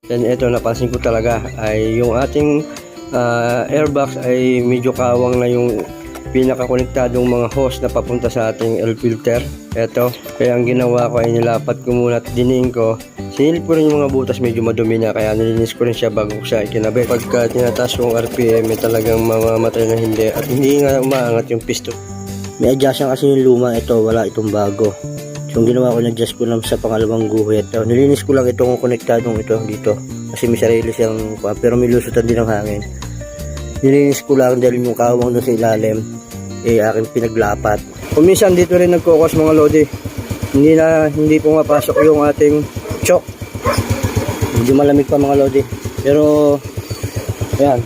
Then ito, napansin ko talaga ay yung ating airbox ay medyo kawang na yung pinakakonektadong mga hose na papunta sa ating air filter. Ito, kaya ang ginawa ko ay nilapat ko muna at diniin ko. Sinilip ko rin yung mga butas, medyo madumi na, kaya nilinis ko rin siya bago ko siya ikinabit. Pagka tinataas yung RPM ay talagang mamamatay na hindi at hindi nga umaangat yung piston. May adjust kasi yung luma, ito wala itong bago. So, yung ginawa ko, nag-adjust ko lang sa pangalawang guhit. Nilinis ko lang itong konektadong ito dito kasi may sarili siyang, pero may lusutan din ng hangin. Nilinis ko lang dahil yung kawang doon sa ilalim aking pinaglapat. Kung minsan dito rin nagkukos mga lodi, hindi pumapasok yung ating choke. Medyo malamig pa mga lodi, pero ayan,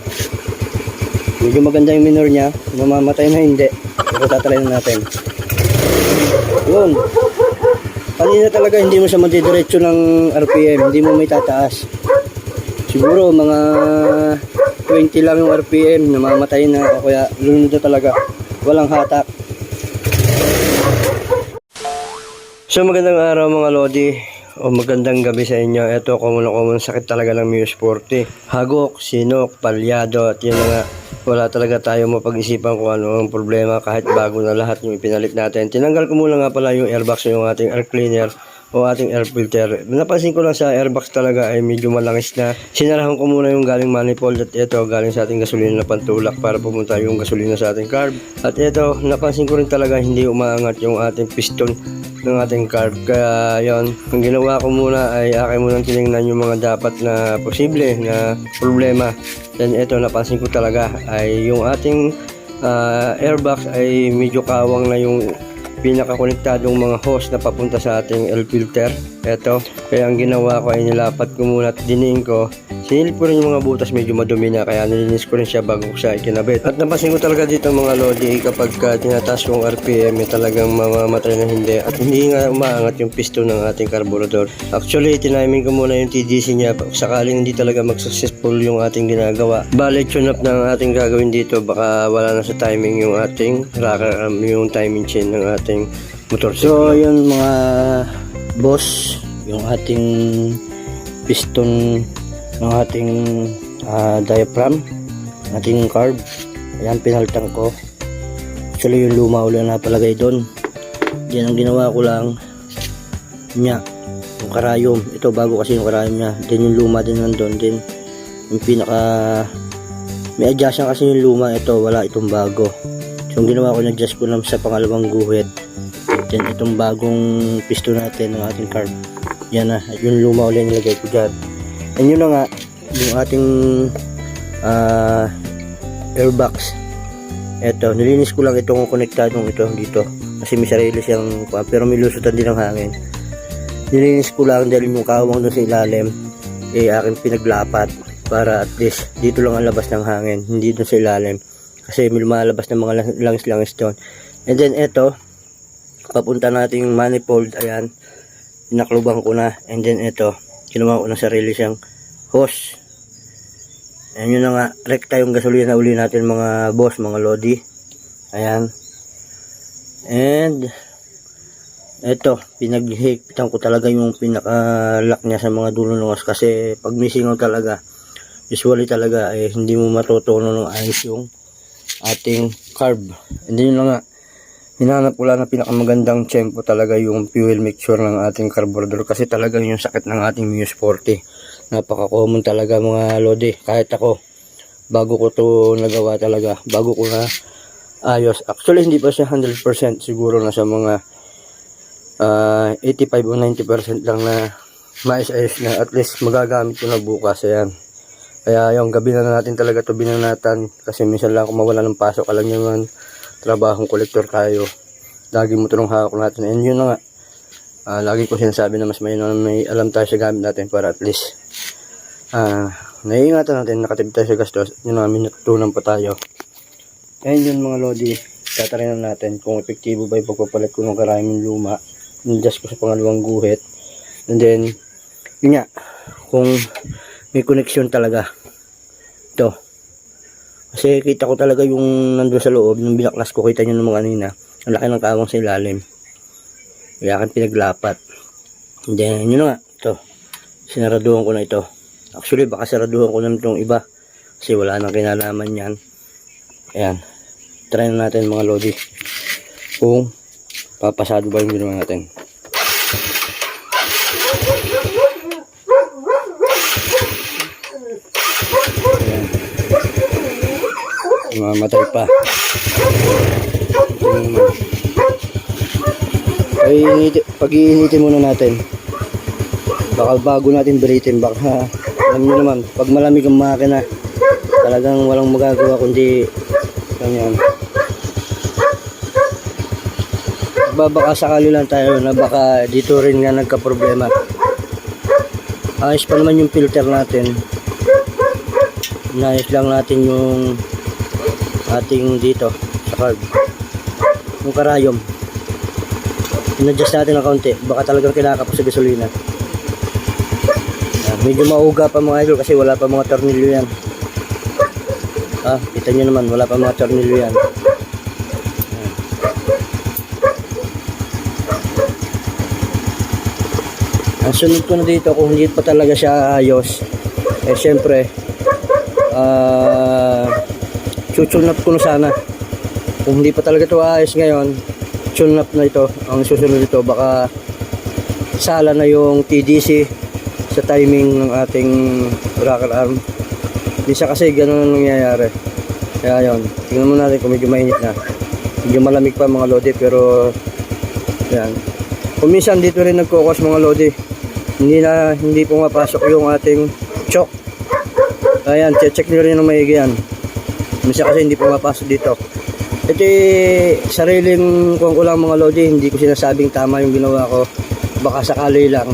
medyo maganda yung minor nya, mamamatay na hindi. Pero tatry na natin. Yun, kanina talaga hindi mo siya madidiretso ng RPM, hindi mo may tataas. Siguro mga 20 lang yung RPM, namamatay na, o kaya lunod na talaga, walang hatak. So magandang araw mga lodi, o magandang gabi sa inyo. Ito, common sakit talaga ng Muse 40. Hagok, sinok, palyado, at yun nga, wala talaga tayo mapag-isipan kung ano ang problema kahit bago na lahat yung ipinalit natin. Tinanggal ko muna nga pala yung airbox, yung ating air cleaner o ating air filter. Napansin ko lang sa airbox talaga ay medyo malangis na. Sinarahan ko muna yung galing manifold at ito galing sa ating gasolina na pantulak para pumunta yung gasolina sa ating carb. At ito, napansin ko rin talaga hindi umaangat yung ating piston ng ating carb. Kaya yon, ang ginawa ko muna ay akin munang tinignan yung mga dapat na posible na problema. Then ito, napansin ko talaga ay yung ating airbox ay medyo kawang na yung pinakakonektadong mga hose na papunta sa ating air filter. Ito, kaya ang ginawa ko ay nilapat ko muna at diniin ko. Sinilip ko rin yung mga butas, medyo madumi na, kaya nilinis ko rin siya bago ko siya ikinabit. At napansin ko talaga dito mga lodi, kapag tinataas yung RPM ay talagang mamamatay na hindi at hindi nga umaangat yung piston ng ating carburetor. Actually, tiniming ko muna yung TDC niya sakaling hindi talaga mag-successful yung ating ginagawa. Bale, tune up na ating gagawin dito, baka wala na sa timing yung ating rocker, yung timing chain ng ating motor. So, yun mga boss, yung ating piston ng ating diaphragm, ating carb, ayan, pinalitan ko. Actually yung luma ulit na napalagay doon. Yan ang ginawa ko lang niya, yung karayom. Ito bago kasi yung karayom niya. Then yung luma din nandun. Then yung pinaka may adjust kasi yung luma, ito wala itong bago. So yung ginawa ko, nag-adjust ko lang sa pangalawang guhit. Then itong bagong piston natin ng ating carb, yan na, yung luma ulit nilagay ko dyan. And yun na nga, yung ating airbox. Eto, nilinis ko lang itong konektadong ito dito. Kasi may sarili siyang, pero may lusutan din ng hangin. Nilinis ko lang dahil yung kawang doon sa ilalim, aking pinaglapat. Para at least, dito lang ang labas ng hangin, hindi doon sa ilalim. Kasi may lumalabas ng mga langis-langis doon. And then eto, papunta natin yung manifold, ayan, pinaklubang ko na. And then eto, ginawa ko na sarili siyang hose. Ayan, yun na nga, rekta yung gasolina uli natin mga boss, mga lodi. Ayan. And eto, pinaghihipitan ko talaga yung pinaka-lock niya sa mga dulo ng hose kasi pag may singaw talaga, usually talaga hindi mo matutunan ng ayos yung ating carb. And then yun na nga, hinanap ko lang na pinakamagandang tempo talaga yung fuel mixture ng ating carburetor kasi talaga yung sakit ng ating Muse 40. Napaka-common talaga mga lodi. Kahit ako, bago ko to nagawa talaga, bago ko na ayos. Actually, hindi pa siya 100%. Siguro na sa mga 85 o 90% lang na maayos-ayos na. At least magagamit ko na bukas. Ayan. Kaya yung gabi na natin talaga to binanatan kasi minsan lang kung mawala ng pasok, alam nyo man, trabahong kolektor tayo, lagi mo itong hawak natin. And yun na nga, lagi ko sinasabi na mas may alam tayo sa gamit natin para at least naiingatan natin, nakatipid tayo sa gastos. Yun namin natutunan pa tayo. And yun mga lodi, tatarin natin kung epektibo ba yung pagpapalit ko ng karaming luma. Adjust ko sa pangalawang guhit. And then yun nga, kung may connection talaga ito. Kasi kita ko talaga yung nandun sa loob, nung binaklas ko, kita nyo naman kanina, ang laki ng kawang sa ilalim. Kaya akin pinaglapat. And then, yun na nga, ito. Sinaraduhan ko na ito. Actually, baka saraduhan ko naman itong iba. Kasi wala nang kinalaman yan. Ayan. Try na natin mga lodi. Kung papasado ba yung ginawa natin. Ayan. Mamatay pa. Pag-iinitin muna natin. Baka bago natin beritin. Baka alam nyo naman, pag malamig ang makina, talagang walang magagawa kundi ganyan. Baka sakali lang tayo na baka dito rin nga nagka-problema. Ayos pa naman yung filter natin. Inayos lang natin yung ating dito sa carb. Yung karayom. In-adjust natin ng kaunti. Baka talagang kinakapos sa gasolina. Medyo mauga pa mga idol kasi wala pa mga tornilyo yan. Kita nyo naman, wala pa mga tornilyo yan. Ang sunod ko na dito, kung hindi pa talaga siya ayos, syempre chuchunap ko na sana. Kung hindi pa talaga ito ayos ngayon, chunap na ito. Ang susunod ito, baka sala na yung TDC sa timing ng ating rocker arm. Bisa kasi ganun ang nangyayari. Kaya yun, tingnan mo natin kung medyo mainit na. Medyo malamig pa mga lodi, pero yan. Kung minsan dito rin nagkukos mga lodi, hindi pumapasok yung ating choke. Ayan, check nyo rin ng maigi yan. Minsan kasi hindi pumapasok dito. Ito sariling kuwang ko lang mga lodi, hindi ko sinasabing tama yung ginawa ko. Baka sakali lang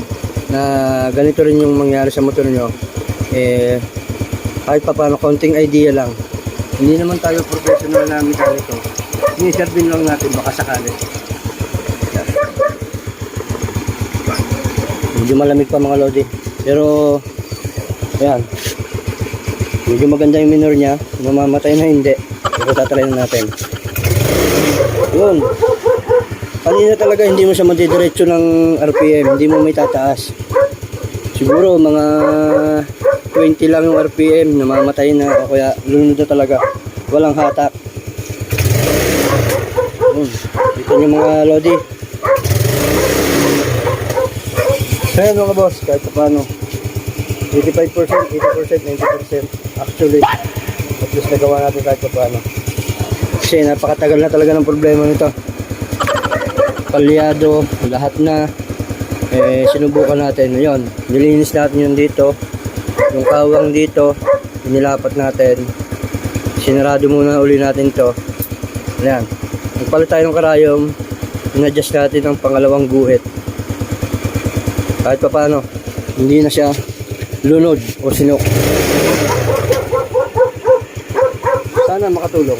na ganito rin yung mangyari sa motor nyo. Kahit pa paano, konting idea lang. Hindi naman tayo professional na mekaniko. Ini-servin lang natin, baka sakali. Medyo malamig pa mga lodi. Pero, ayan. Medyo maganda yung minor niya. Mamamatay na hindi. Pero tatry na natin. Yun. Kanina talaga hindi mo siya madidiretso ng RPM. Hindi mo may tataas. Siguro mga 20 lang yung RPM. Namamatay na. O kaya lunod na talaga. Walang hatak. Yun. Dito yung mga lodi. Kaya mga boss, kahit paano 85%, 80%, 90% actually at least nagawa natin kahit paano. Kasi napakatagal na talaga ng problema nito. Palyado, lahat na sinubukan natin. Ayun, nilinis natin yun dito. Yung kawang dito, inilapat natin. Sinarado muna uli natin to. Ayan, nagpalit tayo ng karayom. In-adjust natin ang pangalawang guhit. Kahit pa paano, hindi na siya lunod o sinok. Sana makatulong.